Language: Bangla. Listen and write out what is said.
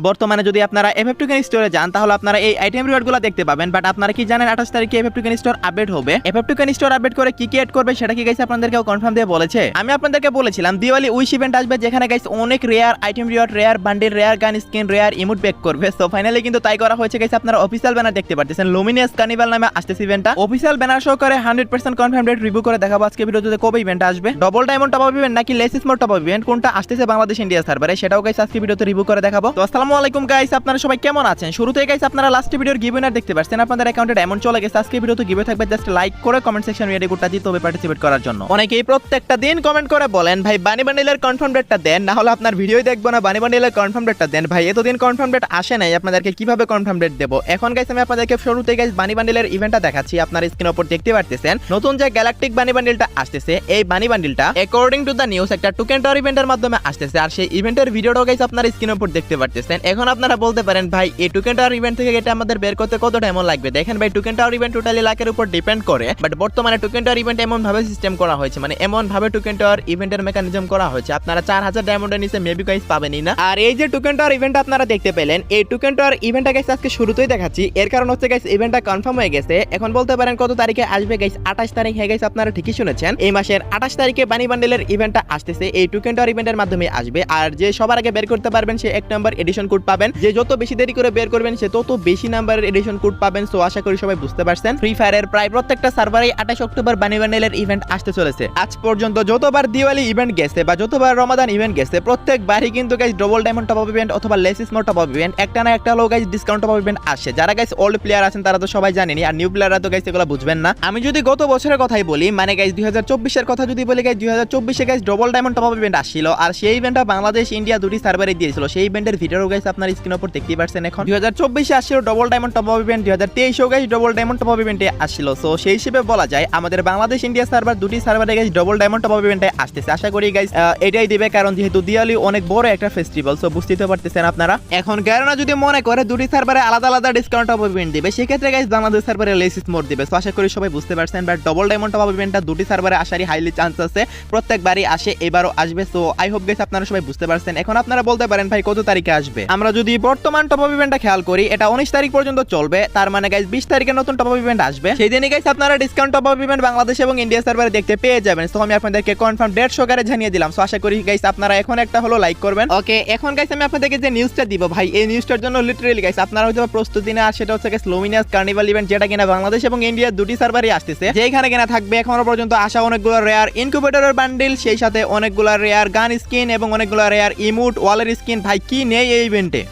বর্তমানে যদি আপনারা এফএফ টোকেন স্টোরে যান তাহলে আপনারা এই আইটেম রিওয়ার্ডগুলো দেখতে পাবেন। বাট আপনারা কি জানেন 28 তারিখে এফএফ টোকেন স্টোর আপডেট হবে। এফএফ টোকেন স্টোর আপডেট করে কি এড করবে সেটা কি গাইস আপনাদেরকেও কনফার্ম দিয়ে বলেছে? আমি আপনাদেরকে বলেছিলাম দিওয়ালি উইশ ইভেন্ট আসবে, যেখানে গাইস অনেক rare item reward, rare bundle, rare গান স্কিন, রেয়ার ইমোট ব্যাক করবে। সো ফাইনালি কিন্তু তাই করা হয়েছে গাইস। আপনারা অফিশিয়াল ব্যানার দেখতে পাচ্ছেন, লুমিনিয়াস কার্নিভাল নামে আসতেছে ইভেন্টটা। অফিশিয়াল ব্যানার শো করে 100% কনফার্ম ডেট রিভিউ করে দেখাবো আজকে ভিডিওতে কবে ইভেন্ট আসবে, double diamond top up event নাকি লেস স্মোর টপ আপ ইভেন্ট, কোনটা আসতেছে বাংলাদেশ ইন্ডিয়া সার্ভারে সেটাও গাইস আজকে ভিডিওতে রিভিউ করে দেখাবো। তো আসসালামু আলাইকুম গাইস, আপনারা সবাই কেমন আছেন? শুরুতেই গাইস আপনারা লাস্ট ভিডিওর গিভ উইনার দেখতে পাচ্ছেন, আপনাদের অ্যাকাউন্টে ডায়মন্ড চলে গেছে। আজকে ভিডিওতে গিভ থাকবে, জাস্ট লাইক করে কমেন্ট সেকশন রেডি করতে দিতে হবে পার্টিসিপেট করার জন্য। অনেকেই প্রত্যেকটা দিন কমেন্ট করে বলেন ভাই বানি বান্ডেলের কনফার্ম ডেটটা দেন, না হলে আপনার ভিডিওই দেখবো না, বানি বান্ডেলের কনফার্ম ডেটটা দেন। ভাই এতদিন কনফার্ম ডেট আসে নাই, আপনাদেরকে কিভাবে কনফার্ম ডেট দেবো? এখন গাইস আমি আপনাদেরকে শুরুতেই গাইস বানি বান্ডেলের ইভেন্টটা দেখাচ্ছি। আপনার স্ক্রিনের উপর দেখতে পারতেছেন নতুন যে গ্যালাকটিক বানি বান্ডেলটা আসতেছে, এই বানি বান্ডেলটা অ্যাকর্ডিং টু দ্য নিউজ একটা টোকেন টাওয়ার ইভেন্টের মাধ্যমে আসতেছে। আর সেই ইভেন্টের ভিডিওটাও গাইস আপনার স্ক্রিনের উপর দেখতে পারতেছেন। এখন আপনারা বলতে পারেন ভাই এই টোকেন টাওয়ার ইভেন্ট থেকে এটা আমাদের বের করতে কত টাইম লাগবে? দেখেন ভাই টোকেন টাওয়ার ইভেন্ট টোটালি লাখের উপর ডিপেন্ড করে, বাট বর্তমানে টোকেন টাওয়ার ইভেন্ট এমন ভাবে সিস্টেম করা হয়েছে, মানে এমন ভাবে টোকেন টাওয়ার ইভেন্টের মেকানিজম করা হয়েছে, আপনারা 4000 ডায়মন্ডের নিচে মেবি গাইস পাবেনই না। আর এই যে টোকেন টাওয়ার ইভেন্ট আপনারা দেখতে পেলেন, এই টোকেন টাওয়ার ইভেন্টটা গাইস আজকে শুরুতেই দেখাচ্ছি। এর কারণ হচ্ছে গাইস ইভেন্টটা কনফার্ম হয়ে গেছে। এখন বলতে পারেন কত তারিখে আসবে গাইস? 28 তারিখ হয়ে গাইস, আপনারা ঠিকই শুনেছেন। এই মাসের 28 তারিখে বানি বান্ডেলের ইভেন্টটা আসতেছে, এই টোকেন টাওয়ার ইভেন্টের মাধ্যমে আসবে। আর যে সবার আগে বের করতে পারবেন সে 1 নাম্বার এডিশন কোড পাবেন, যে যত বেশি দেরি করে বের করবেন সে তত বেশি নাম্বারের এডিশন কোড পাবেন। সো আশা করি সবাই বুঝতে পারছেন। ফ্রি ফায়ারের প্রায় প্রত্যেকটা সার্ভারেই 28 অক্টোবর বানি বান্ডেলের ইভেন্ট আসতে চলেছে। আজ পর্যন্ত যতবার দিওয়ালি ইভেন্ট গেছে বা যতবার রমাদান ইভেন্ট গেছে, প্রত্যেকবারই কিন্তু guys double diamond top up event অথবা লেস স্মোর টপ আপ ইভেন্ট, একটা না একটা হলো guys discount top up event আসে। যারা গাইস ওল্ড প্লেয়ার আছেন তারা তো সবাই জানেনই, আর নিউ প্লেয়াররা তো গাইস এগুলো বুঝবেন না। আমি যদি গত বছরের কথাই বলি, মানে গাইস 2024 এর কথা যদি বলি, গাইস 2024 এ guys double diamond top up event আসছিল, আর সেই ইভেন্টটা বাংলাদেশ ইন্ডিয়া দুটি সার্ভারে দিয়েছিল। সেই ইভেন্টের ভিডিও গাইস আপনার স্ক্রিনের উপর দেখতেই পাচ্ছেন। এখন 2024 এ আসছিল double diamond top up event, 2023 এও guys double diamond top up ইভেন্টে আসছিল। সো সেই হিসেবে বলা যায় আমাদের বাংলাদেশ ইন্ডিয়া সার্ভার দুটি সার্ভারে guys double diamond top up ইভেন্টে আসতেছে। আশা করি গাইস এটাই দিবে, কারণ যেহেতু দিওয়ালি অনেক বড় একটা ফেস্টিভ্যাল, সো বুঝতেই পারতেছেন আপনারা। এখন গ্যারানা যদি মনে করে দুটি সার্ভারে আলাদা আলাদা ডিসকাউন্ট টপ আপ ইভেন্ট দিবে, সেক্ষেত্রে গাইস বাংলাদেশ সার্ভারে লেস স্মোর দিবে। সো আশা করি সবাই বুঝতে পারছেন। But double diamond top up ইভেন্টটা দুটি সার্ভারে আসারই হাইলি চান্স আছে, প্রত্যেকবারই আসে, এবারও আসবে। সো আই হোপ গাইস আপনারা সবাই বুঝতে পারছেন। এখন আপনারা বলতে পারেন ভাই কত তারিখে আসবে? আমরা যদি বর্তমান টপ আপ ইভেন্টটা খেয়াল করি, এটা 19 তারিখ পর্যন্ত চলবে। তার মানে গাইস 20 তারিখে নতুন টপ আপ ইভেন্ট আসবে। সেই দিনই গাইস আপনারা discount top up event Bangladesh এবং ইন্ডিয়া সার্ভারে দেখতে পেয়ে যাবেন। সো আমি আপনাদেরকে কনফার্ম ডেট সহকারে জানিয়ে দিলাম। সো আশা করি গাইস আপনারা এখন একটা হলো লাইক করবেন। ওকে, এখন গাইস আমি আপনাদেরকে যে নিউজটা দিব ভাই, এই নিউজটার জন্য লিটারালি গাইস আপনারা হয়তো প্রস্তুতি না, আর সেটা হচ্ছে গাইস লুমিনিয়াস কার্নিভাল ইভেন্ট, যেটা কিনা বাংলাদেশ এবং ইন্ডিয়া দুটি সার্ভারই আসতেছে, যেখানে কিনা থাকবে এখনো পর্যন্ত আসা অনেকগুলো রেয়ার ইনকিউবেটরের বান্ডেল, সেই সাথে অনেকগুলো রেয়ার গান স্কিন এবং অনেকগুলো রেয়ার ইমোট ওয়ালের স্কিন। ভাই কি নেই এই ইভেন্টে?